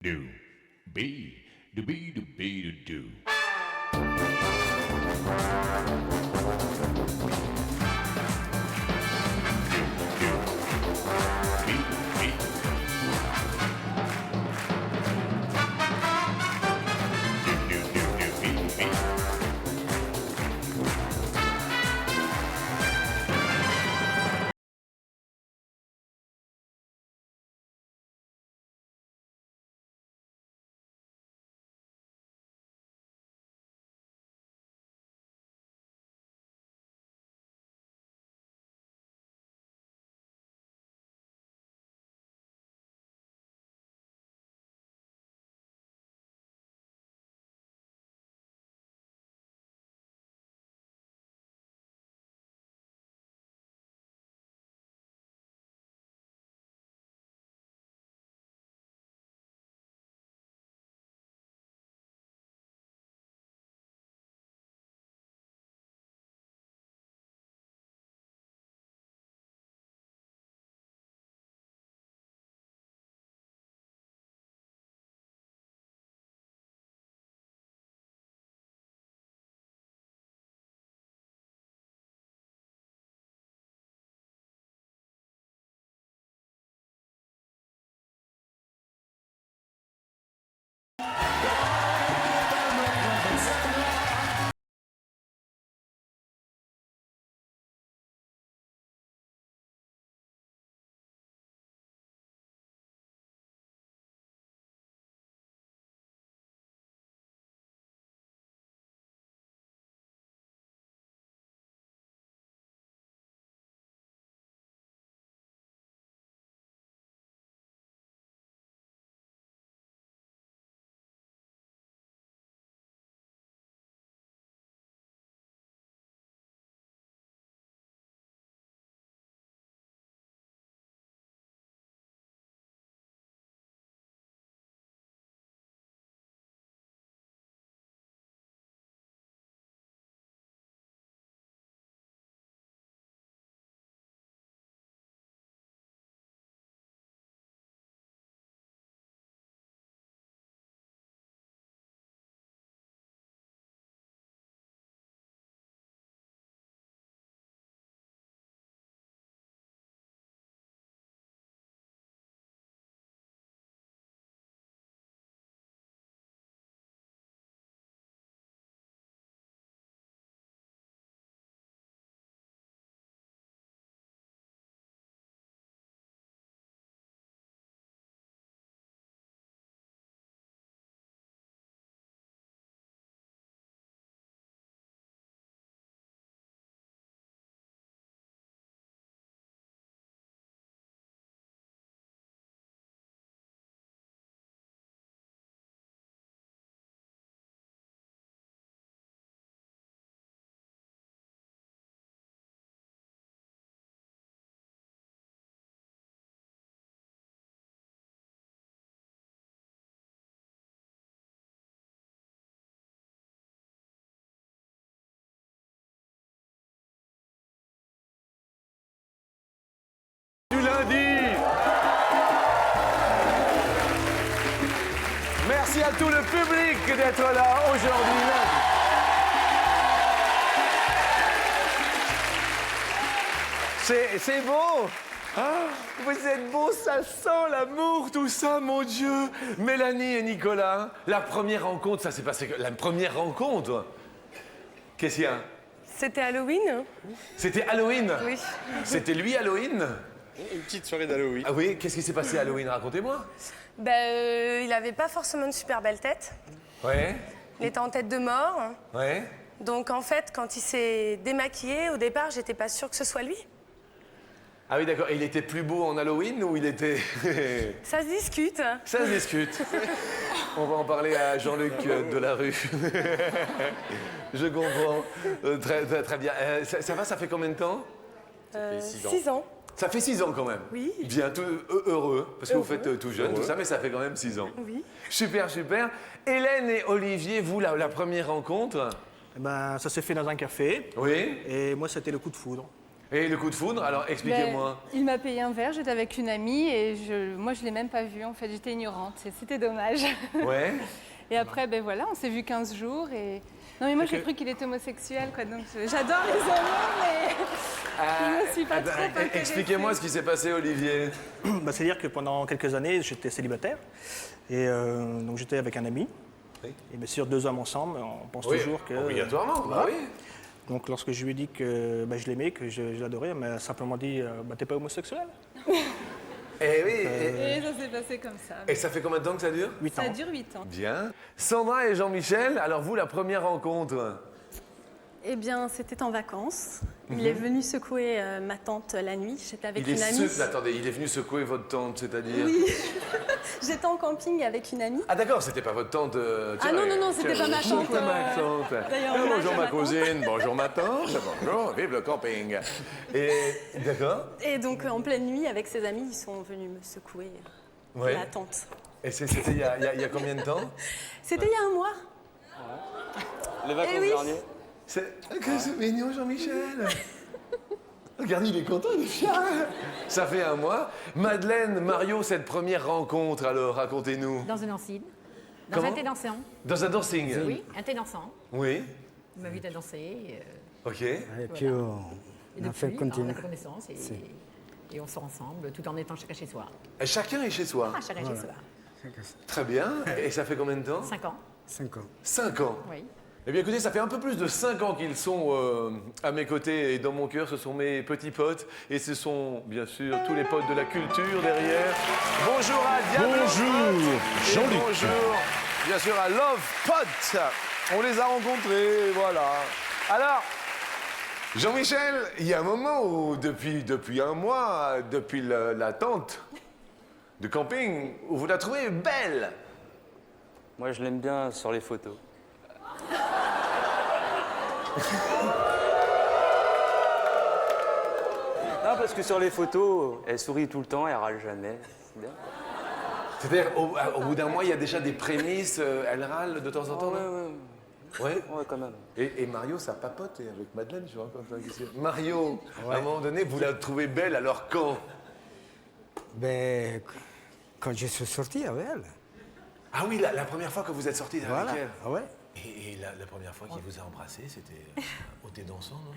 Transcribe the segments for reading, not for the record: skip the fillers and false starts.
Do, be, do, be, do. Du lundi. Merci à tout le public d'être là aujourd'hui. C'est beau. Ah, vous êtes beaux, ça sent l'amour, tout ça, mon Dieu. Mélanie et Nicolas, la première rencontre, ça s'est passé. La première rencontre. Qu'est-ce qu'il y a? C'était Halloween. C'était Halloween. Oui. C'était lui Halloween. Une petite soirée d'Halloween. Ah oui, qu'est-ce qui s'est passé à Halloween? Racontez-moi. Il avait pas forcément une super belle tête. Ouais, Il était en tête de mort. ouais. Donc en fait, quand il s'est démaquillé, au départ, j'étais pas sûre que ce soit lui. Ah oui, d'accord. Et il était plus beau en Halloween ou il était... Ça se discute. Ça se discute. On va en parler à Jean-Luc Delarue. Je comprends. Très bien. Ça va, ça fait combien de temps? fait 6 ans. 6 ans. Ça fait 6 ans quand même. Oui. Bien, heureux, parce que vous faites tout jeune, tout ça, mais ça fait quand même 6 ans. Oui. Super, super. Hélène et Olivier, vous, la première rencontre? Eh ben, ça s'est fait dans un café. Oui. Et moi, c'était le coup de foudre. Et le coup de foudre, alors expliquez-moi. Ben, il m'a payé un verre, j'étais avec une amie et moi je l'ai même pas vu en fait, j'étais ignorante et c'était dommage. Ouais. Et après, ben voilà, on s'est vu 15 jours et... Non mais moi j'ai cru qu'il était homosexuel quoi, donc j'adore les homos mais je me suis pas trop intéressée. Expliquez-moi ce qui s'est passé, Olivier. Bah, c'est-à-dire que pendant quelques années, j'étais célibataire. Et donc j'étais avec un ami. Oui. Et bien sûr, 2 hommes ensemble, on pense toujours que... Obligatoirement, Voilà. bah oui. Donc lorsque je lui ai dit que je l'aimais, que je l'adorais, elle m'a simplement dit t'es pas homosexuel. Eh oui. Et ça s'est passé comme ça. Et ça fait combien de temps que ça dure? 8 ans. Ça dure 8 ans. Bien. Sandra et Jean-Michel, alors vous, la première rencontre? Eh bien, c'était en vacances. Il est venu secouer ma tante la nuit. J'étais avec une amie. Attendez, il est venu secouer votre tante, c'est-à-dire? Oui. J'étais en camping avec une amie. Ah d'accord, c'était pas votre tante. Ah non, non, non, c'était pas ma tante. C'était ma tante. D'ailleurs, Ah, hommage bonjour à ma ma tante. cousine, bonjour ma tante, bonjour, vive le camping. Et d'accord. Et donc, en pleine nuit, avec ses amis, ils sont venus me secouer Ouais. la tante. Et c'était il y a combien de temps? C'était il y a un mois. Les vacances Eh oui. dernières. C'est mignon, Jean-Michel. Regarde, il est content, il est fier. Ça fait un mois. Madeleine, Mario, cette première rencontre, alors, racontez-nous. Dans une enseigne. Dans Comment un thé dansant. Dans un dancing? Oui, un thé dansant. Oui. Il m'invite à danser. Ok. Et puis on Et a fait depuis, on continuer. a fait connaissance et on sort ensemble tout en étant chacun chez soi. Chacun est chez soi. Ah, chacun chez soi. Très bien. Et ça fait combien de temps? 5 ans. 5 ans. 5 ans. Oui. Eh bien écoutez, ça fait un peu plus de 5 ans qu'ils sont à mes côtés et dans mon cœur, ce sont mes petits potes et ce sont bien sûr tous les potes de la culture derrière. Bonjour à Diablo Bonjour, Pot et Jean-Luc. bonjour bien sûr à Love Pot. On les a rencontrés, voilà. Alors, Jean-Michel, il y a un moment où depuis un mois, depuis la tente de camping, où vous la trouvez belle. Moi, je l'aime bien sur les photos. Non, parce que sur les photos, elle sourit tout le temps, elle râle jamais. C'est bien. C'est-à-dire, au bout d'un mois, il y a déjà des prémices, elle râle de temps en temps, Ouais, non? ouais, Ouais. ouais, quand même. Et Mario, ça papote et avec Madeleine, je raconte la question. Mario, à un moment donné, vous la trouvez belle, alors quand? Ben, quand je suis sorti avec elle. Ah oui, la première fois que vous êtes sortis avec Voilà. elle. Ah ouais. Et la première fois qu'il vous a embrassé, c'était au thé dansant, non?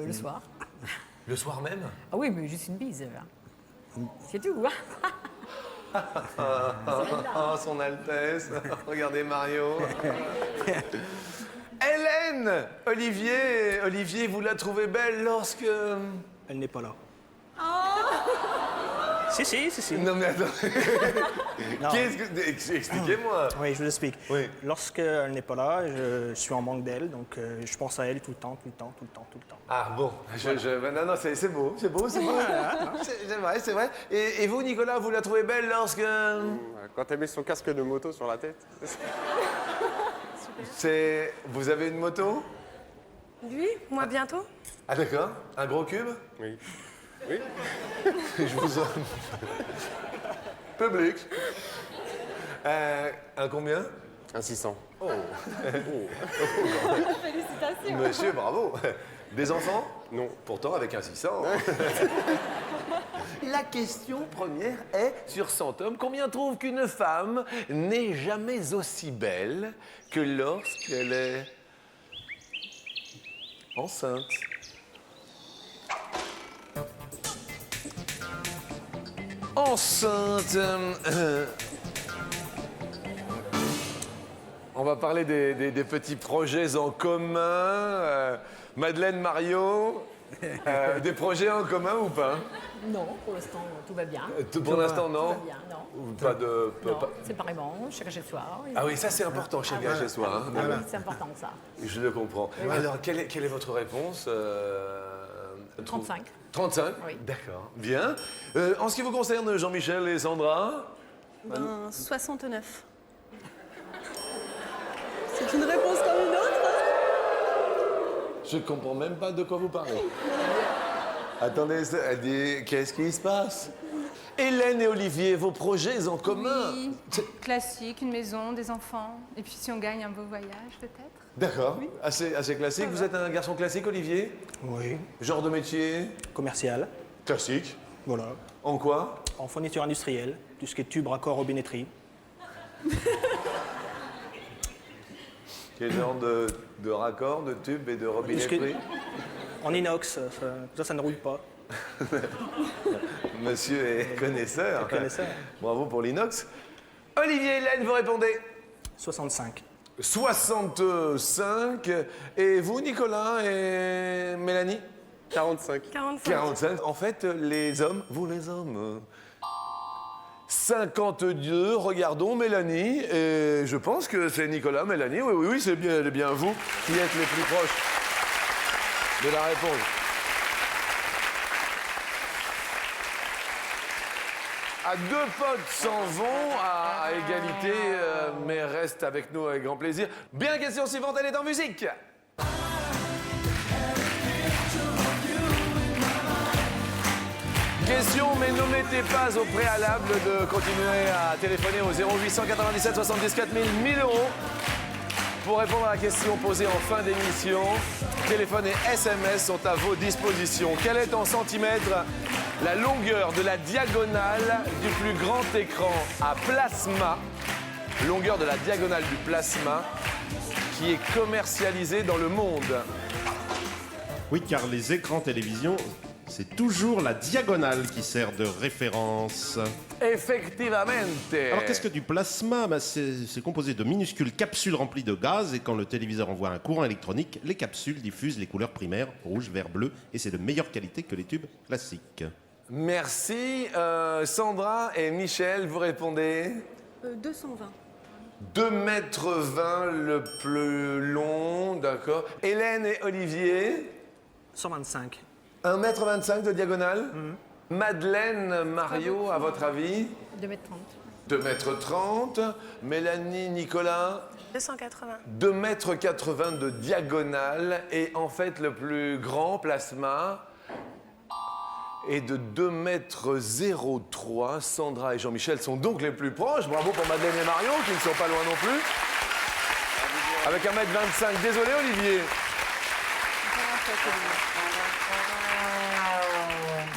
Le soir. Le soir même? Ah oui, mais juste une bise. Là. C'est tout. Hein. Oh, son Altesse. Regardez Mario. Hélène, Olivier, vous la trouvez belle lorsque... Elle n'est pas là. Si. Non mais attends. Non. Expliquez-moi. Oui, je vous explique. Oui. Lorsqu'elle n'est pas là, je suis en manque d'elle, donc je pense à elle tout le temps. Ah bon, non, c'est beau. C'est vrai. Et vous, Nicolas, vous la trouvez belle lorsque... Quand elle met son casque de moto sur la tête. Vous avez une moto? Lui, moi bientôt. Ah d'accord, un gros cube? Oui. Oui. Je vous en... Public. Un combien? Un 600. Félicitations. Monsieur, bravo. Des enfants? Non. Pourtant, avec un 600. La question première est, sur 100 hommes, combien trouve qu'une femme n'est jamais aussi belle que lorsqu'elle est enceinte? Enceinte. On va parler des petits projets en commun. Madeleine, Mario, des projets en commun ou pas? Non, pour l'instant, tout va bien. Pour l'instant, Tout non. va bien, non. Ou pas de. Non, séparément, chacun chez soi. Ah oui, ça c'est important, chacun chez soi. Hein. Ah oui, c'est important ça. Je le comprends. Alors, quelle est votre réponse 35. 35. Oui. D'accord. Bien. En ce qui vous concerne, Jean-Michel et Sandra? Ben, 69. C'est une réponse comme une autre. Je comprends même pas de quoi vous parlez. Attendez, elle dit, qu'est-ce qui se passe? Hélène et Olivier, vos projets en commun? Oui, classique, une maison, des enfants. Et puis si on gagne un beau voyage, peut-être. D'accord, assez classique. Vous êtes un garçon classique, Olivier? Oui. Genre de métier? Commercial. Classique. Voilà. En quoi? En fourniture industrielle, tout ce qui est tube, raccord, robinetterie. Quel genre de raccord, de tube et de robinetterie? En inox, ça ne rouille pas. Monsieur est connaisseur. Connaisseur. Bravo pour l'inox. Olivier et Hélène, vous répondez? 65. 65. Et vous, Nicolas et Mélanie? 45. 45. 45. En fait, les hommes, vous les hommes. 52, regardons Mélanie, et je pense que c'est Nicolas, Mélanie, oui, c'est bien vous qui êtes les plus proches de la réponse. À 2 potes s'en vont à égalité, mais restent avec nous avec grand plaisir. Bien, question suivante, elle est en musique. Question, mais n'omettez pas au préalable de continuer à téléphoner au 0897 70 4000, 1000 € pour répondre à la question posée en fin d'émission. Téléphone et SMS sont à vos dispositions. Quelle est en centimètres la longueur de la diagonale du plus grand écran à plasma? Longueur de la diagonale du plasma qui est commercialisée dans le monde. Oui, car les écrans télévision, c'est toujours la diagonale qui sert de référence. Effectivamente. Alors qu'est-ce que du plasma? C'est composé de minuscules capsules remplies de gaz, et quand le téléviseur envoie un courant électronique, les capsules diffusent les couleurs primaires, rouge, vert, bleu, et c'est de meilleure qualité que les tubes classiques. Merci. Sandra et Michel, vous répondez? 220. 2,20 m le plus long, d'accord. Hélène et Olivier? 125. 1,25 m de diagonale. Madeleine, Mario, à votre avis? 2,30 m. 2,30 m. Mélanie, Nicolas? 280. 2,80 m de diagonale. Et en fait, le plus grand plasma est de 2,03 m. Sandra et Jean-Michel sont donc les plus proches. Bravo pour Madeleine et Mario, qui ne sont pas loin non plus. Avec 1,25 m. Désolé, Olivier.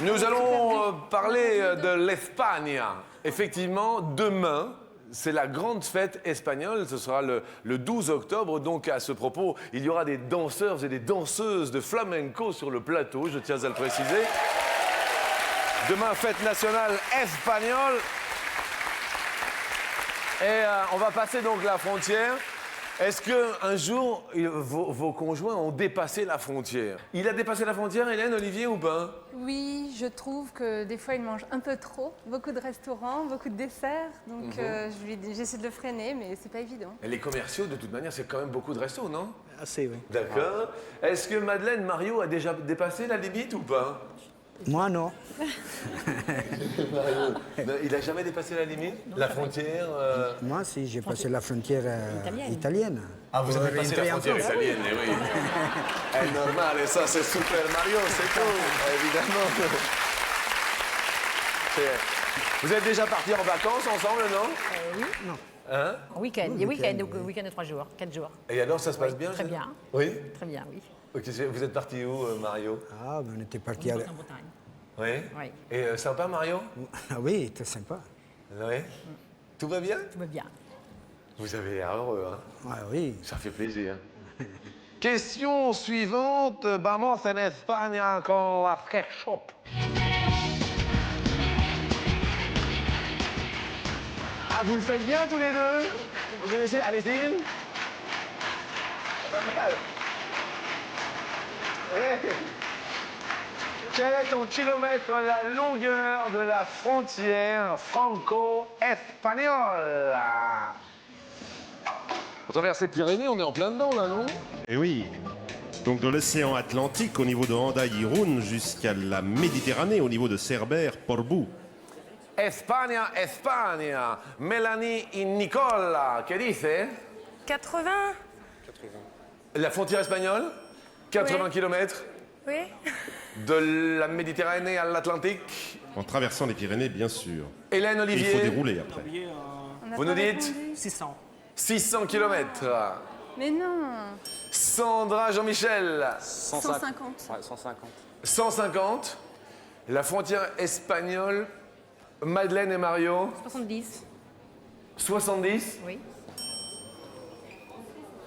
Nous allons parler de l'Espagne. Effectivement, demain, c'est la grande fête espagnole. Ce sera le 12 octobre. Donc, à ce propos, il y aura des danseurs et des danseuses de flamenco sur le plateau, je tiens à le préciser. Demain, fête nationale espagnole. Et on va passer donc la frontière. Est-ce qu'un jour, vos conjoints ont dépassé la frontière? Il a dépassé la frontière, Hélène, Olivier, ou pas? Oui, je trouve que des fois, il mange un peu trop. Beaucoup de restaurants, beaucoup de desserts. Donc, j'essaie de le freiner, mais c'est pas évident. Et les commerciaux, de toute manière, c'est quand même beaucoup de restos, non? Assez, oui. D'accord. Est-ce que Madeleine, Mario a déjà dépassé la limite ou pas? Moi, non. Mario, il a jamais dépassé la limite? La frontière Moi, si, j'ai passé la frontière italienne. Ah, vous avez passé la frontière italienne, eh oui. È normale, ça, c'est Super Mario, c'est tout, évidemment. Vous êtes déjà partis en vacances ensemble, non? Oui. Non. Hein? En week-end, des week-ends de 3 jours, 4 jours. Et alors, ça se passe bien? Très bien. Oui? Très bien, oui. Ok, vous êtes partis où, Mario? Ah, ben on était partis En à... Bretagne. Oui? Oui. Et sympa, Mario? Ah oui, c'était sympa. Oui? Tout va bien? Tout va bien. Vous avez l'air heureux, hein? Ah oui. Ça fait plaisir. Question suivante. Vamos en Espagne con la ketchup. Ah, vous le faites bien tous les deux? Vous connaissez? Allez-y. Pas mal. Ouais. Quel est ton kilomètre la longueur de la frontière franco-espagnole? Pour traverser les Pyrénées, on est en plein dedans, là, non? Et oui. Donc de l'océan Atlantique au niveau de Hendaye-Irún jusqu'à la Méditerranée au niveau de Cerbère, Portbou. España, España. Mélanie et Nicolas, que dice? 80. La frontière espagnole? 80 Oui. km? Oui. De la Méditerranée à l'Atlantique. En traversant les Pyrénées, bien sûr. Hélène Et il faut Olivier, dérouler après. On n'a vous pas nous dites répondu. 600. 600 km. Mais non. Sandra, Jean-Michel, 150. Ouais, 150. 150. La frontière espagnole, Madeleine et Mario, 70. 70. Oui.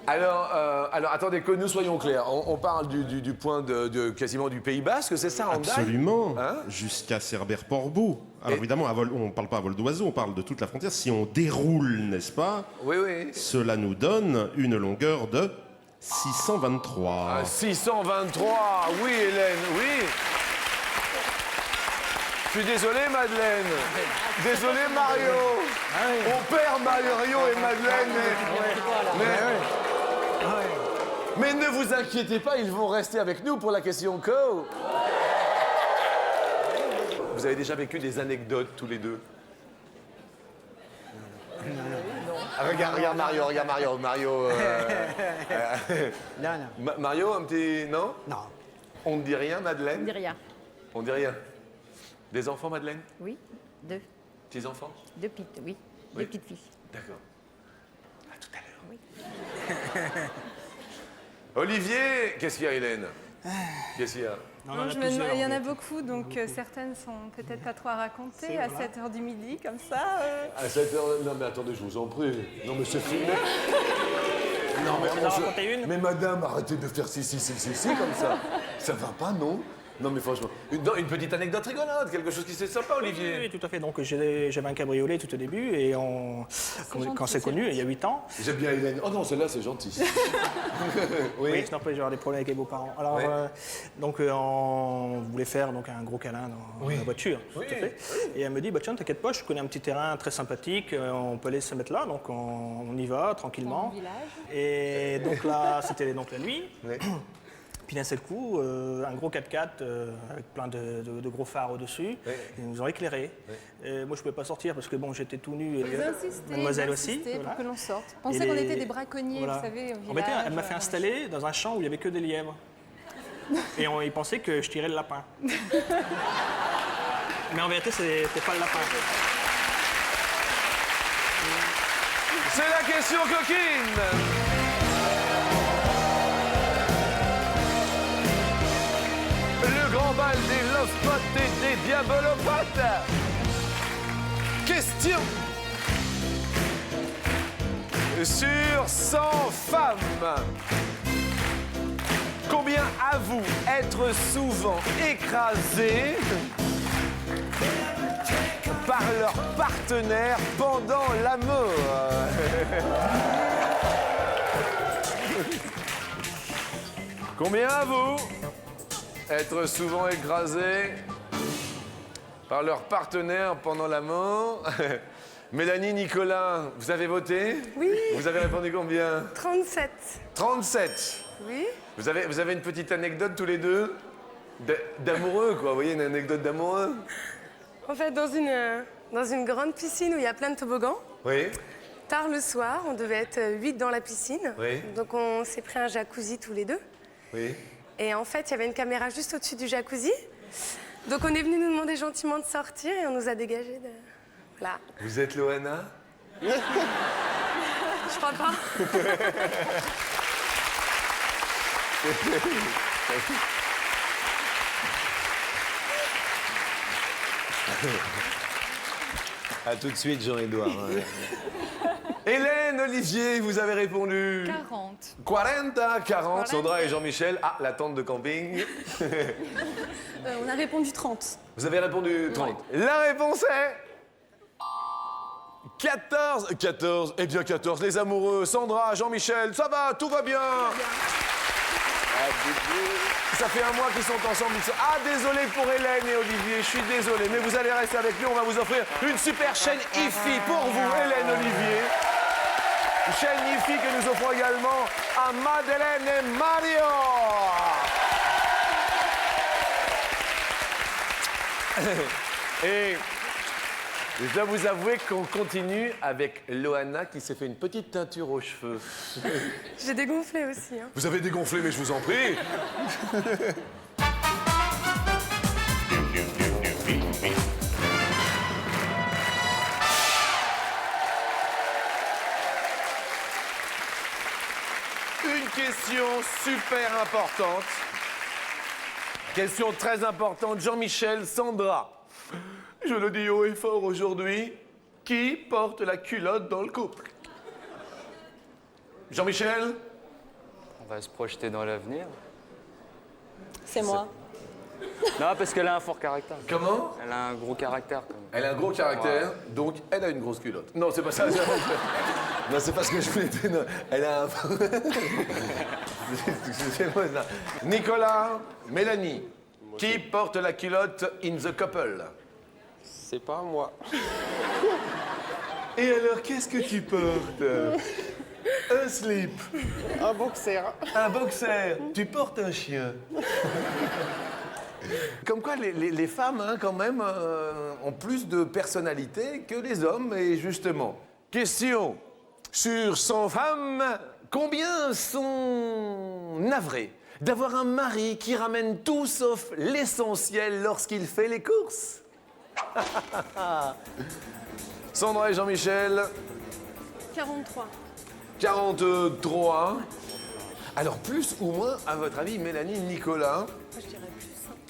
Alors, attendez, que nous soyons clairs. On parle du point quasiment du Pays Basque, c'est ça, en Daille Absolument. Hein? Jusqu'à Cerbère-Port-Beau. Alors Et- évidemment, on ne parle pas à vol d'oiseau, on parle de toute la frontière. Si on déroule, n'est-ce pas, Oui, oui. cela nous donne une longueur de 623. 623, oui, Hélène, oui. Je suis désolé, Madeleine. Désolé, Mario. On perd Mario et Madeleine, mais ne vous inquiétez pas, ils vont rester avec nous pour la question co. Vous avez déjà vécu des anecdotes tous les deux? Ah, regarde Mario. Non, non. Mario, un petit... Non? Non. On ne dit rien, Madeleine? On dit rien. On dit rien. Des enfants, Madeleine? Oui. Deux. Petits-enfants? Deux petites, oui. Oui. Deux petites filles. D'accord. À tout à l'heure. Olivier, qu'est-ce qu'il y a, Hélène? Qu'est-ce qu'il y a? Non, Non, on en a je me plusieurs, demande- il y en a mais- beaucoup, donc certaines sont peut-être pas trop à raconter C'est à voilà. 7h du midi, comme ça. À 7h... Non, mais attendez, je vous en prie. Non, mais c'est filmé. Non, mais On en a raconté une. Mais madame, arrêtez de faire si, comme ça. Ça va pas, non? Non, mais franchement... Une petite anecdote rigolote, quelque chose qui s'est sympa, Olivier. Oui, tout à fait. Donc j'avais un cabriolet tout au début et quand c'est connu, il y a 8 ans. J'aime bien Hélène. Oh non, celle-là, c'est gentil. Oui, sinon après j'aurai des problèmes avec les beaux-parents. Alors, Oui. on voulait faire donc un gros câlin dans la voiture, tout à fait. Et elle me dit, bah, tiens, t'inquiète pas, je connais un petit terrain très sympathique, on peut aller se mettre là, donc on y va tranquillement. Dans le village. Et donc là, c'était donc la nuit. Oui. Puis d'un seul coup, un gros 4x4 avec plein de gros phares au-dessus, Oui. ils nous ont éclairés. Et moi, je ne pouvais pas sortir parce que bon, j'étais tout nu. Et Vous insistez, mademoiselle vous aussi. insistez voilà. pour que l'on sorte. Pensez Et qu'on les- était des braconniers, Voilà. vous savez, au En fait, village. elle m'a fait installer dans un champ où il n'y avait que des lièvres. Et ils pensaient que je tirais le lapin. Mais en vérité, c'était pas le lapin. C'est la question coquine. Le grand bal des love-potes et des diabolopotes. Question sur 100 femmes. Combien avouent être souvent écrasées par leur partenaire pendant l'amour? Combien avouent être souvent écrasés par leur partenaire pendant l'amour? Mélanie, Nicolas, vous avez voté? Oui. Vous avez répondu combien? 37. 37. Oui. Vous avez une petite anecdote tous les deux? D'amoureux, quoi, vous voyez, une anecdote d'amoureux? En fait, dans une grande piscine où il y a plein de toboggans, Oui. tard le soir, on devait être 8 dans la piscine. Oui. Donc on s'est pris un jacuzzi tous les deux. Oui. Et en fait, il y avait une caméra juste au-dessus du jacuzzi. Donc on est venu nous demander gentiment de sortir et on nous a dégagés de... Voilà. Vous êtes Loana? Je crois pas. A tout de suite, Jean-Édouard. Hélène, Olivier, vous avez répondu 40. 40. Sandra et Jean-Michel. Ah, la tente de camping. On a répondu 30. Vous avez répondu 30. La réponse est... 14. 14. Eh bien, 14. Les amoureux, Sandra, Jean-Michel, ça va, tout va bien. Ça fait un mois qu'ils sont ensemble. Ah, désolé pour Hélène et Olivier, je suis désolé. Mais vous allez rester avec nous, on va vous offrir une super chaîne IFI pour vous, Hélène, Olivier. Une chaîne IFI que nous offrons également à Madeleine et Mario. Et je dois vous avouer qu'on continue avec Loana qui s'est fait une petite teinture aux cheveux. J'ai dégonflé aussi. Hein. Vous avez dégonflé, mais je vous en prie. question super importante. Question très importante. Jean-Michel, Sandra. Je le dis haut et fort aujourd'hui. Qui porte la culotte dans le couple? Jean-Michel? On va se projeter dans l'avenir. C'est moi. Non, parce qu'elle a un fort caractère. Comment? Elle a un gros caractère, quand même. Elle a un gros caractère, donc elle a une grosse culotte. Non, c'est pas ça. Non, c'est pas ce que je voulais dire. Non, elle a un... Excusez-moi, ça. Nicolas, Mélanie, qui porte la culotte in the couple? C'est pas moi. Et alors, qu'est-ce que tu portes? Un slip. Un boxer. Un boxer. Tu portes un chien. Comme quoi, les femmes, hein, quand même, ont plus de personnalité que les hommes. Et justement, question sur 100 femmes, combien sont navrées d'avoir un mari qui ramène tout sauf l'essentiel lorsqu'il fait les courses? Sandra et Jean-Michel. 43. 43. Alors, plus ou moins, à votre avis, Mélanie, Nicolas? Moi, je dirais plus.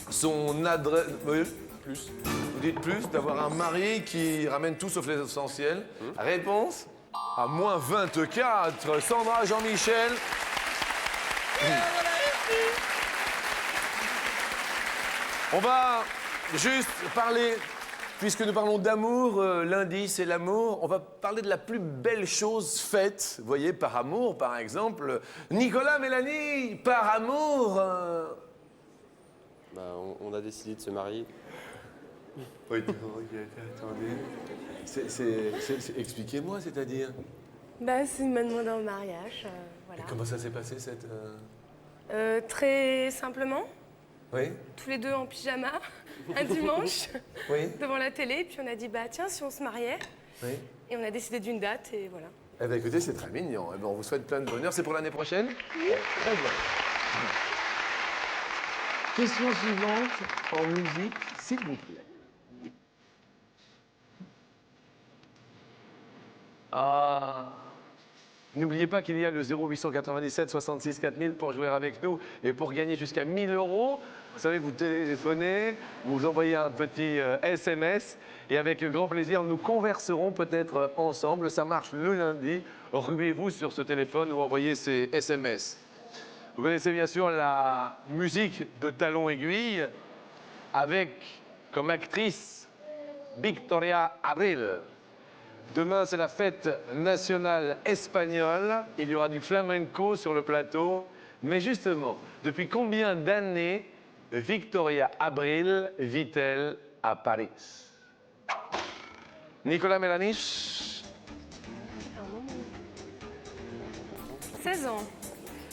Son adresse... Oui, plus. Vous dites plus, d'avoir un mari qui ramène tout sauf l'essentiel. Réponse? À moins 24. Sandra, Jean-Michel. On va juste parler, puisque nous parlons d'amour, lundi c'est l'amour, on va parler de la plus belle chose faite, vous voyez, par amour par exemple. Nicolas, Mélanie, par amour Bah, on a décidé de se marier. Oui, attendez. Expliquez-moi, c'est-à-dire. Bah, il m'a demandé en mariage, voilà. Et comment ça s'est passé cette... Très simplement, Oui, tous les deux en pyjama, un dimanche, oui, devant la télé, puis on a dit, bah tiens, si on se mariait, oui. et on a décidé d'une date, et voilà. Eh bien écoutez, c'est très mignon. Eh ben, on vous souhaite plein de bonheur. C'est pour l'année prochaine? Oui. Très bien. Question suivante en musique, s'il vous plaît. Ah. N'oubliez pas qu'il y a le 0897 66 4000 pour jouer avec nous et pour gagner jusqu'à 1000 €. Vous savez, vous téléphonez, vous envoyez un petit SMS et avec grand plaisir, nous converserons peut-être ensemble. Ça marche le lundi. Ruez-vous sur ce téléphone ou envoyez ces SMS. Vous connaissez bien sûr la musique de Talons Aiguilles avec comme actrice Victoria Abril. Demain, c'est la fête nationale espagnole. Il y aura du flamenco sur le plateau. Mais justement, depuis combien d'années Victoria Abril vit-elle à Paris? Nicolas, Mélanie? 16 ans.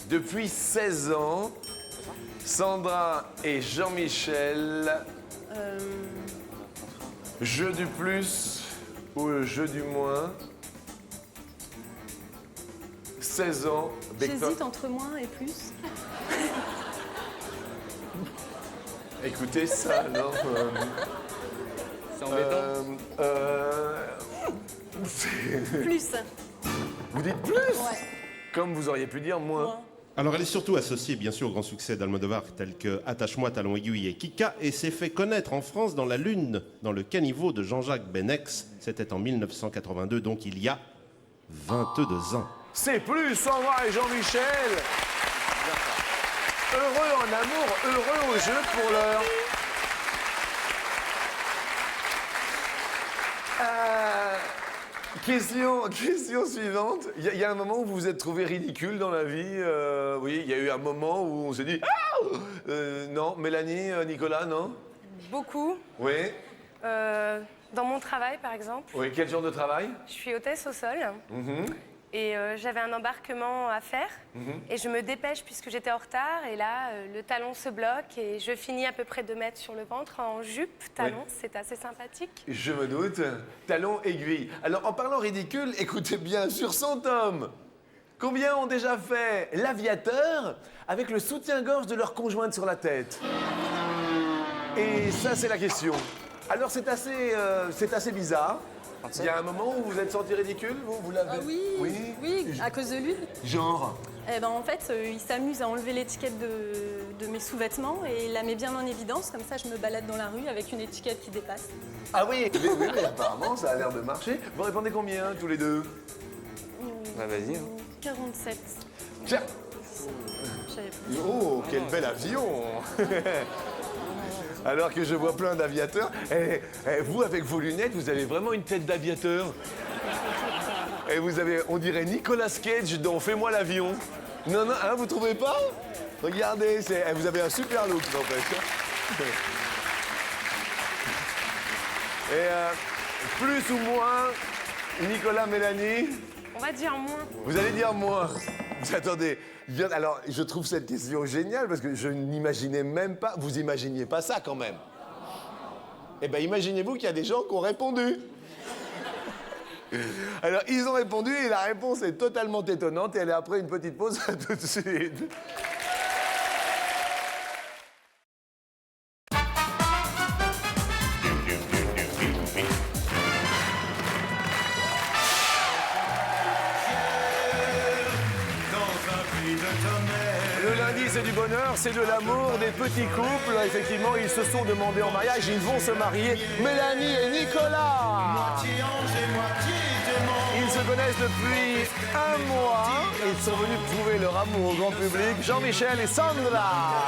Depuis 16 ans, Sandra et Jean-Michel. Jeu du plus ou le jeu du moins? 16 ans. J'hésite entre moins et plus. Écoutez ça, alors. C'est embêtant. Plus. Vous dites plus? Ouais. Comme vous auriez pu dire moins. Alors elle est surtout associée bien sûr au grand succès d'Almodovar tels que Attache-moi, Talons Aiguilles et Kika et s'est fait connaître en France dans La Lune, dans le caniveau de Jean-Jacques Benex. C'était en 1982, donc il y a 22 ans. C'est plus Sandra et Jean-Michel. Heureux en amour, heureux au jeu pour l'heure. Question suivante. Il y a un moment où vous vous êtes trouvé ridicule dans la vie. Oui, il y a eu un moment où on s'est dit ah non, Mélanie, Nicolas, non? Beaucoup. Oui. Dans mon travail, par exemple, Oui, quel genre de travail? je suis hôtesse au sol. Et j'avais un embarquement à faire. Et je me dépêche puisque j'étais en retard. Et là, le talon se bloque et je finis à peu près 2 mètres sur le ventre en jupe, talon. C'est assez sympathique. Je me doute. Talon aiguille. Alors, en parlant ridicule, écoutez bien, sur 100 hommes, combien ont déjà fait l'aviateur avec le soutien-gorge de leur conjointe sur la tête? Et ça, c'est la question. Alors, c'est assez bizarre. Il y a un moment où vous vous êtes senti ridicule, vous l'avez? Ah oui, oui, à cause de lui. Genre? Eh ben, en fait, il s'amuse à enlever l'étiquette de mes sous-vêtements et il la met bien en évidence. Comme ça, je me balade dans la rue avec une étiquette qui dépasse. Ah oui, mais apparemment, ça a l'air de marcher. Vous répondez combien, tous les deux? Bah vas-y. 47. Tiens. J'avais plus. Oh, quel bel avion. Alors que je vois plein d'aviateurs. Vous, avec vos lunettes, vous avez vraiment une tête d'aviateur. Et vous avez, on dirait Nicolas Cage dans Fais-moi l'avion. Non, non, hein, vous trouvez pas? Regardez, vous avez un super look, n'empêche. Et plus ou moins, Nicolas, Mélanie? On va dire moins. Vous allez dire moins. Attendez, alors je trouve cette question géniale parce que je n'imaginais même pas, vous imaginiez pas ça quand même. Eh bien, imaginez-vous qu'il y a des gens qui ont répondu. Alors, ils ont répondu et la réponse est totalement étonnante et elle est après une petite pause. À tout de suite. Le lundi, c'est du bonheur, c'est de l'amour, des petits couples. Effectivement, ils se sont demandés en mariage, ils vont se marier. Mélanie et Nicolas. Ils se connaissent depuis un mois. Ils sont venus prouver leur amour au grand public. Jean-Michel et Sandra.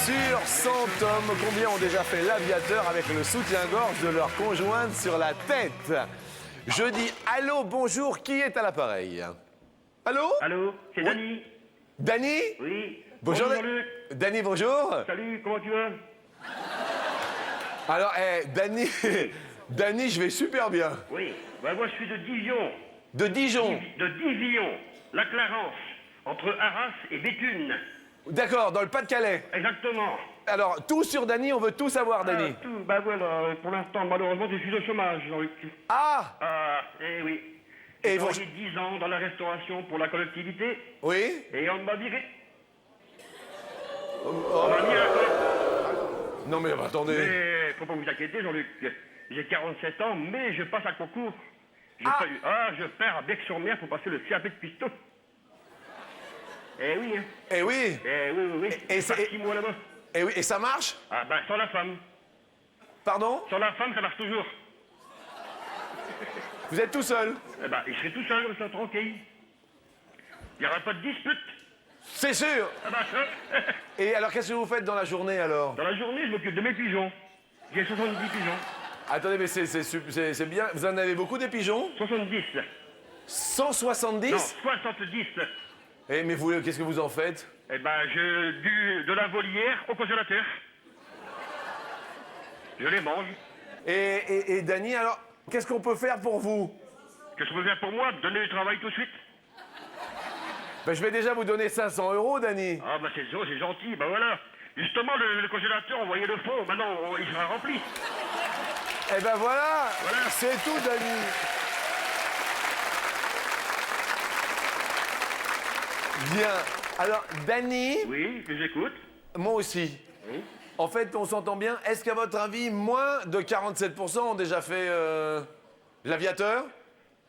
Sur 100 hommes, combien ont déjà fait l'aviateur avec le soutien-gorge de leur conjointe sur la tête? Je dis allô, bonjour, qui est à l'appareil? Allô? Allô, c'est Dany. Dany? Oui. Bonjour, Jean-Luc. Dany, bonjour. Salut, comment tu vas? Alors, Dany, Dany, je vais super bien. Oui, bah moi je suis de Dijon. De Dijon? De Divion, la Clarence, entre Arras et Béthune. D'accord, dans le Pas-de-Calais. Exactement. Alors, tout sur Dany, on veut tout savoir, Dany. Tout, bah voilà, pour l'instant, malheureusement, je suis au chômage, Jean-Luc. Ah! Eh oui. Et J'ai vous... travaillé 10 ans dans la restauration pour la collectivité. Oui? Et on m'a viré. Oh. Non mais attendez. Mais faut pas vous inquiéter, Jean-Luc. J'ai 47 ans, mais je passe un concours. Je pars à Bec-sur-Mer pour passer le CAP de piston. Eh oui, hein. Eh oui. Eh oui, oui, oui. Et c'est 6 mois là-bas. Eh oui, et ça marche? Ah ben, sans la femme. Pardon? Sans la femme, ça marche toujours. Vous êtes tout seul? Eh ben, je serai tout seul, comme ça, tranquille. Il n'y aura pas de dispute. C'est sûr. Ah ben, ça. Et alors, qu'est-ce que vous faites dans la journée, alors? Dans la journée, je m'occupe de mes pigeons. J'ai 70 pigeons. Attendez, mais c'est bien. Vous en avez beaucoup des pigeons? 70. 170? Non, 70. Eh, mais vous, qu'est-ce que vous en faites? Eh ben, de la volière au congélateur. Je les mange. Et Dany, alors, qu'est-ce qu'on peut faire pour vous? Qu'est-ce qu'on peut faire pour moi? Donner du travail tout de suite. Ben, je vais déjà vous donner 500 €, Dany. Ah, ben c'est gentil, ben voilà. Justement, le congélateur, on voyait le fond, maintenant, il sera rempli. Eh ben voilà. C'est tout, Dany. Bien. Alors, Dany... Oui, que j'écoute. Moi aussi. Oui. En fait, on s'entend bien. Est-ce qu'à votre avis, moins de 47% ont déjà fait l'aviateur?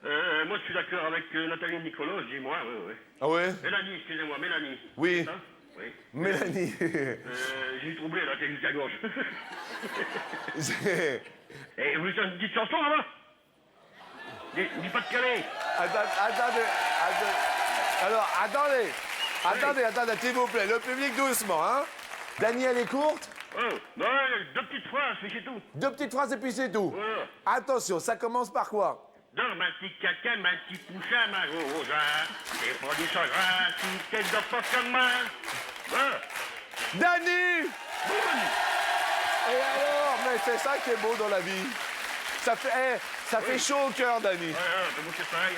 Moi, je suis d'accord avec Nathalie et Nicolas, je dis moi, oui. Ah ouais? Mélanie, excusez-moi, Mélanie. Oui. Ça? Oui. Mélanie. J'ai troublé, là, t'es jusqu'à gauche. Et vous voulez une petite chanson, là-bas? Dis pas de Calais. Attendez. Alors, attendez, s'il vous plaît. Le public, doucement, hein? Dany, elle est courte? Oh, non, 2 petites phrases, c'est tout. 2 petites phrases et puis c'est tout. Ouais. Attention, ça commence par quoi? Dans ma petite caca, ma petite poussin, ma rosa, et pas du chagrin, si t'es de pas comme moi. Dany! Et alors? Mais c'est ça qui est beau dans la vie. Ça fait chaud au cœur, Dany. C'est pareil.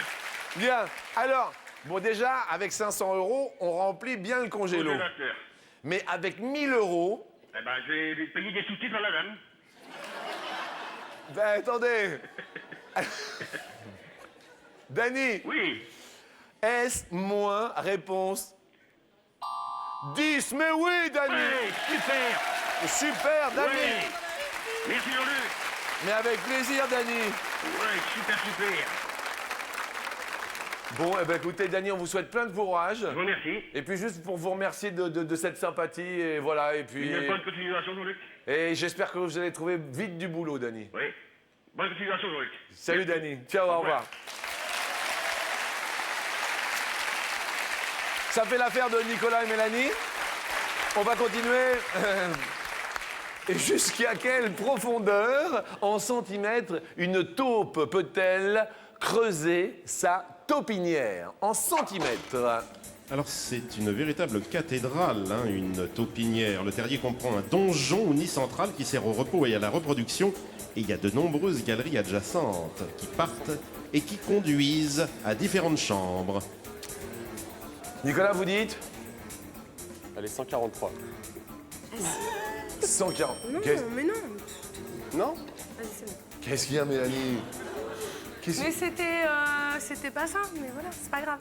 Bien. Alors, bon, déjà, avec 500 €, on remplit bien le congélo. Congélateur. Mais avec 1000 €... Eh ben, je vais lui payer des sous-titres à la dame. Ben, attendez. Dany. Oui. S moins réponse 10. Mais oui, Dany. Oui, super. Super, Dany. Oui. Merci, Jean-Luc. Mais avec plaisir, Dany. Ouais, super. Bon, eh ben, écoutez, Dany, on vous souhaite plein de courage. Je vous remercie. Et puis juste pour vous remercier de cette sympathie, et voilà, et puis... Une bonne continuation, Jean-Luc. Et j'espère que vous allez trouver vite du boulot, Dany. Oui. Bonne continuation, Jean-Luc. Salut, Dany. Ciao, au revoir. Ça fait l'affaire de Nicolas et Mélanie. On va continuer. Et jusqu'à quelle profondeur, en centimètres, une taupe peut-elle creuser sa taupinière? En centimètres. Alors c'est une véritable cathédrale, hein, une taupinière. Le terrier comprend un donjon ou nid central qui sert au repos et à la reproduction. Et il y a de nombreuses galeries adjacentes qui partent et qui conduisent à différentes chambres. Nicolas, vous dites? Allez, 143. 140. Non, mais non. Non? Vas-y, c'est bon. Qu'est-ce qu'il y a, Mélanie? Mais c'était pas ça, mais voilà, c'est pas grave.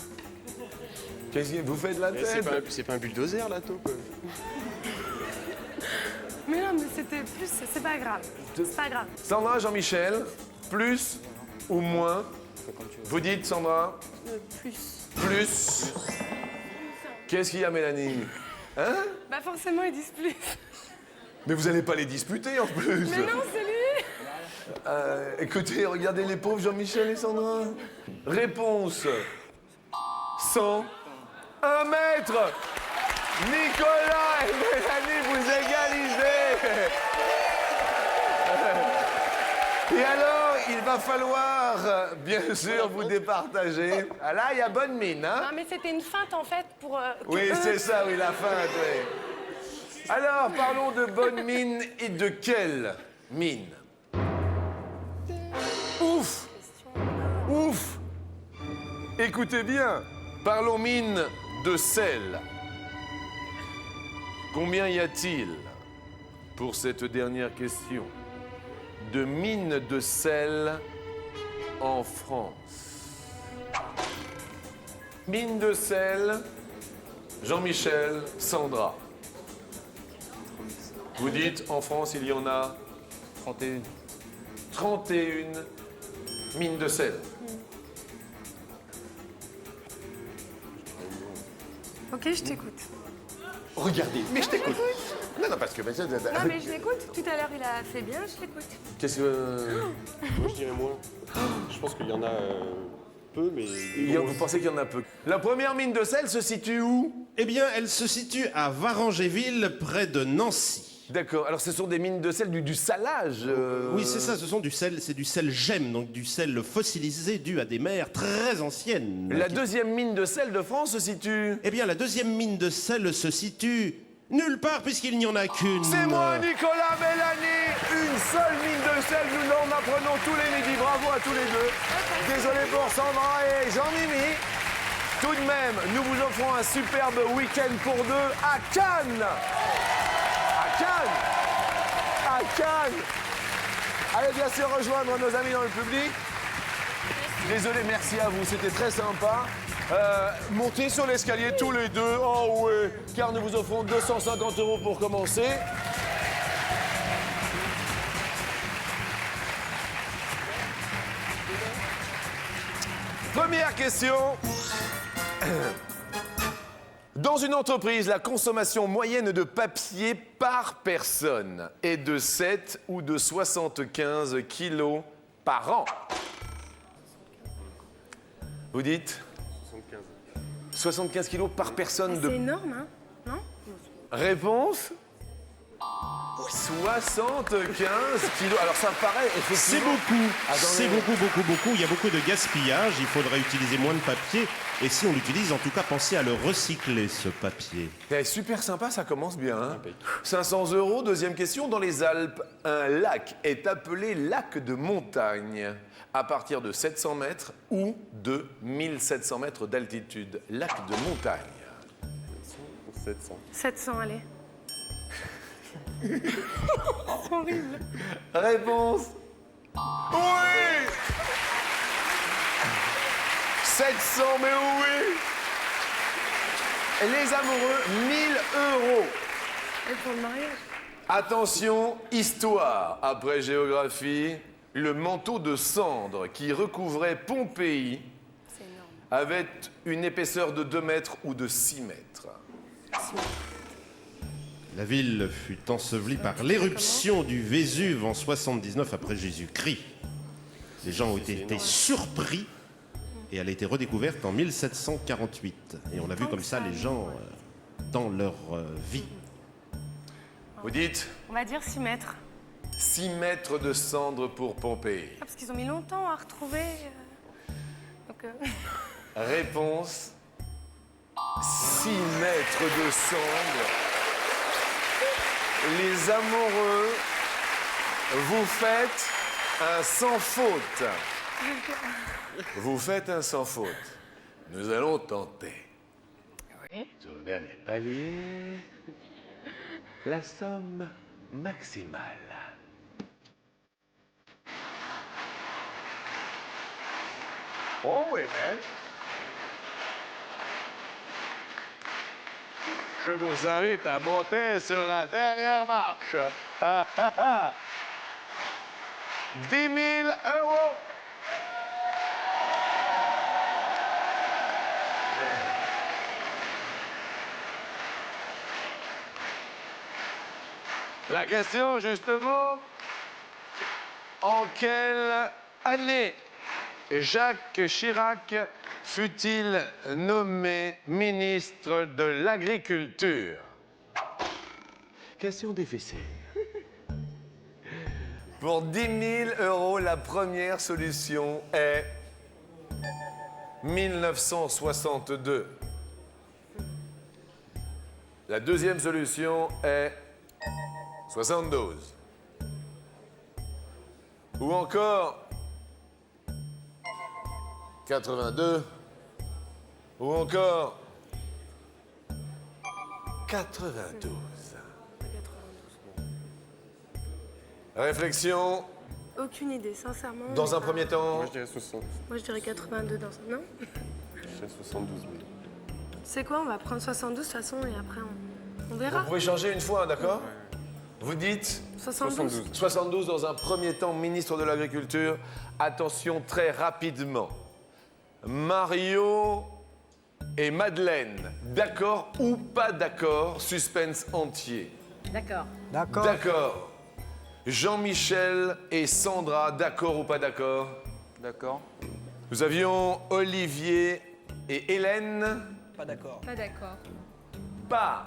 Qu'est-ce que vous faites de la Mais tête? c'est pas un bulldozer, la taupe. Mais non, mais c'était plus, c'est pas grave. C'est pas grave. Sandra, Jean-Michel, plus ou moins? Vous dites, Sandra? Plus. Plus. Qu'est-ce qu'il y a, Mélanie? Hein? Bah forcément, ils disent plus. Mais vous n'allez pas les disputer en plus. Mais non, c'est lui. Écoutez, regardez les pauvres Jean-Michel et Sandra. Réponse. 100. 1 mètre. Nicolas et Mélanie, vous égalisez. Et alors, il va falloir, bien sûr, vous départager. Ah là, il y a bonne mine, hein? Non, mais c'était une feinte, en fait, pour... Oui, c'est ça, oui, la feinte, oui. Alors, parlons de bonne mine et de quelle mine? Ouf! Ouf! Écoutez bien, parlons mine de sel. Combien y a-t-il, pour cette dernière question, de mines de sel en France? Mine de sel, Jean-Michel, Sandra. Vous dites, en France, il y en a 31. 31 mines de sel. Ok, je t'écoute. Regardez, mais je t'écoute. Non, non, parce que... Non, mais je l'écoute. Tout à l'heure, il a fait bien, je l'écoute. Qu'est-ce que... Moi, je dirais moins. Je pense qu'il y en a peu, mais... Vous pensez qu'il y en a peu. La première mine de sel se situe où? Eh bien, elle se situe à Varangéville, près de Nancy. D'accord. Alors, ce sont des mines de sel, du salage Oui, c'est ça, ce sont du sel, c'est du sel gemme, donc du sel fossilisé dû à des mers très anciennes. La deuxième mine de sel de France se situe? Eh bien, la deuxième mine de sel se situe nulle part, puisqu'il n'y en a qu'une. C'est moi, Nicolas, Mélanie. Une seule mine de sel, nous en apprenons tous les midis. Bravo à tous les deux. Désolé pour Sandra et Jean-Mimi. Tout de même, nous vous offrons un superbe week-end pour deux à Cannes. À Cannes. À Cannes. Allez bien sûr rejoindre nos amis dans le public. Désolé, merci à vous, c'était très sympa. Montez sur l'escalier tous les deux. Oh ouais, car nous vous offrons 250 € pour commencer. Première question. Dans une entreprise, la consommation moyenne de papier par personne est de 7 ou de 75 kilos par an. Vous dites 75 kilos par personne de... C'est énorme, hein? Non? Réponse 75 kilos. Alors ça paraît C'est effectivement... beaucoup, Attendez. c'est beaucoup. Il y a beaucoup de gaspillage, il faudrait utiliser moins de papier. Et si on l'utilise, en tout cas, pensez à le recycler, ce papier. Eh, super sympa, ça commence bien. Hein. 500 €, deuxième question. Dans les Alpes, un lac est appelé lac de montagne à partir de 700 mètres ou de 1700 mètres d'altitude. Lac de montagne. 700. 700, allez. C'est horrible. Réponse oui. 700, mais oui. Les amoureux, 1000 €. Et pour le mariage? Attention, histoire. Après géographie, le manteau de cendre qui recouvrait Pompéi avait une épaisseur de 2 mètres ou de 6 mètres? La ville fut ensevelie par l'éruption du Vésuve en 79 après Jésus-Christ. Les gens ont été surpris et elle a été redécouverte en 1748. Et on a vu comme ça les gens dans leur vie. Vous dites? On va dire 6 mètres. 6 mètres de cendres pour Pompéi. Ah, parce qu'ils ont mis longtemps à retrouver. Donc, Réponse 6 mètres de cendres. Les amoureux, vous faites un sans faute. Vous faites un sans faute. Nous allons tenter. Oui. Sur le dernier palier, la somme maximale. Oh oui, mais... Je vous invite à monter sur la dernière marche. 10 000 euros. La question, justement, en quelle année Jacques Chirac fut-il nommé ministre de l'Agriculture? Question difficile. Pour 10 000 euros, la première solution est 1962. La deuxième solution est 72. Ou encore 82. Ou encore 92. Réflexion. aucune idée, sincèrement. Dans un premier temps. Moi, je dirais 60. Moi, je dirais 82 dans un. Non? Je dirais 72 000. C'est quoi? On va prendre 72 de toute façon et après on verra. Vous pouvez changer une fois, d'accord? Vous dites 72. 72 dans un premier temps, ministre de l'Agriculture. Attention très rapidement. Mario et Madeleine, d'accord ou pas d'accord? Suspense entier. D'accord. D'accord. D'accord. Jean-Michel et Sandra, d'accord ou pas d'accord? D'accord. Nous avions Olivier et Hélène. Pas d'accord. Pas d'accord. Pas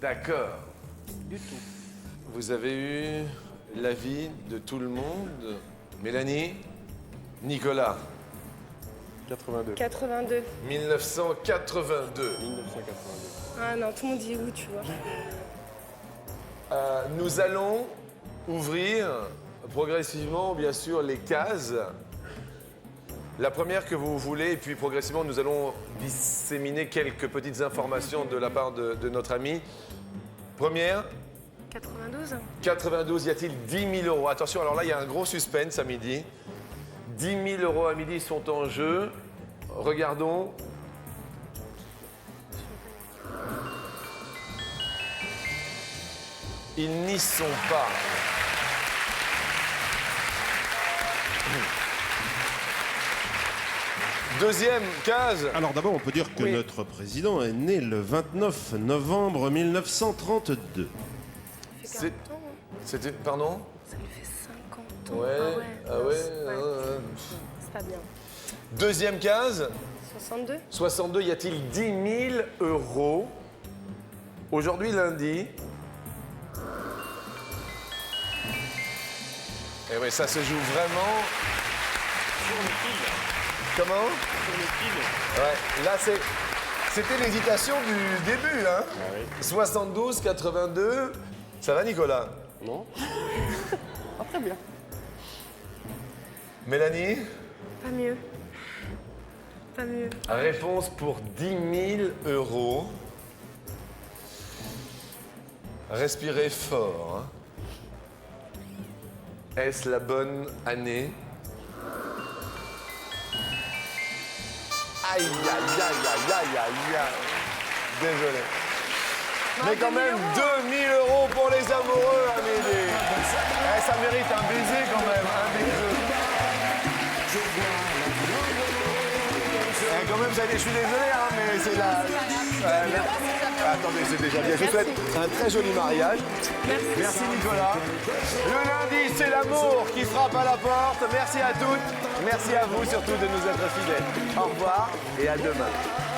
d'accord. Du tout. Vous avez eu l'avis de tout le monde. Mélanie, Nicolas. 82. 82. 1982. 1982. Ah non, tout le monde dit où, tu vois. Nous allons ouvrir progressivement, bien sûr, les cases. La première que vous voulez, et puis progressivement, nous allons disséminer quelques petites informations de la part de notre ami. Première, 92. 92, y a-t-il 10 000 euros? Attention, alors là, il y a un gros suspense à midi. 10 000 euros à midi sont en jeu. Regardons. Ils n'y sont pas. Deuxième case. Alors d'abord, on peut dire que notre président est né le 29 novembre 1932. C'était, pardon? Ça lui fait 50 ans. Ouais, ah ouais. C'est pas bien. Deuxième case. 62. 62, y a-t-il 10 000 euros? Aujourd'hui, lundi. Et oui, ça se joue vraiment. Sur le fil. Comment? Sur le fil. Ouais, là, c'était l'hésitation du début, hein? Ah oui. 72, 82. Ça va, Nicolas? Non. Ah, très bien. Mélanie? Pas mieux. Pas mieux. Réponse pour 10 000 euros. Respirez fort. Hein. Est-ce la bonne année? Aïe, aïe, aïe, aïe, aïe, aïe, aïe. Désolé. Mais quand même, 2000 euros pour les amoureux, Amélie. Eh, ça mérite un baiser quand même, un baiser. quand même, je suis désolé, hein, mais c'est la... Attendez, c'est déjà bien. Je vous souhaite un très joli mariage. Merci Nicolas. Le lundi, c'est l'amour qui frappe à la porte. Merci à toutes. Merci à vous surtout de nous être fidèles. Au revoir et à demain.